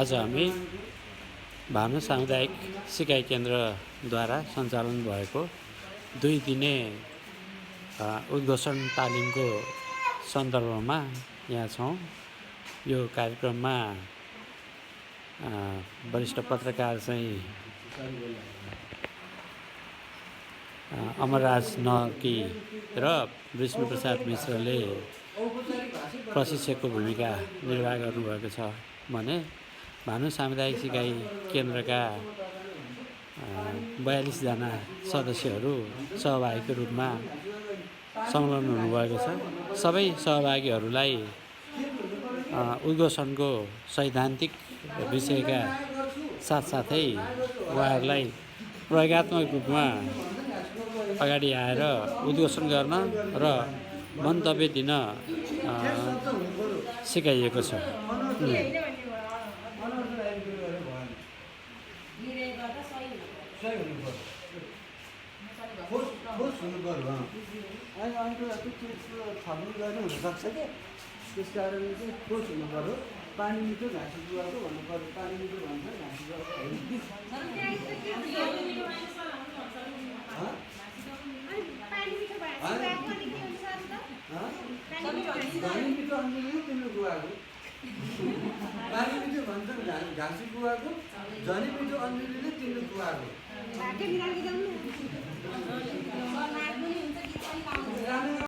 आज हामी भानु सामुदायिक सिकाइ केन्द्रद्वारा सञ्चालन भएको 2 दिने उद्घोषण तालिमको सन्दर्भमा यहाँ छौँ। यो कार्यक्रममा वरिष्ठ पत्रकार चाहिँ अमरराज नकी र विष्णुप्रसाद मिश्रले प्रशिक्षकको भूमिका निर्वाह गर्नुभएको छ भने भानु सामुदायिक सिकाइ केन्द्रका 42 जना सदस्यहरू सहभागीको रूपमा संलग्न हुनुभएको छ। सबै सहभागीहरूलाई उद्घोषणको सैद्धान्तिक विषयका साथसाथै उहाँहरूलाई प्रयोगात्मक रूपमा अगाडि आएर उद्घोषण गर्न र मन्तव्य दिन सिकाइएको छ। त्यस कारणले चाहिँ ठोस हुनु पर्यो। पानी मिठो घाँसी गुवाको भन्नु पर्यो। पानी मिठो भन्छ घाँसी गुवाको धनी मिठो अन्जिलियो तिम्रो गुवाको पानी मिठो भन्छ घाँसी गुवाको धनी मिठो अन्जिलियो तिम्रो गुवाको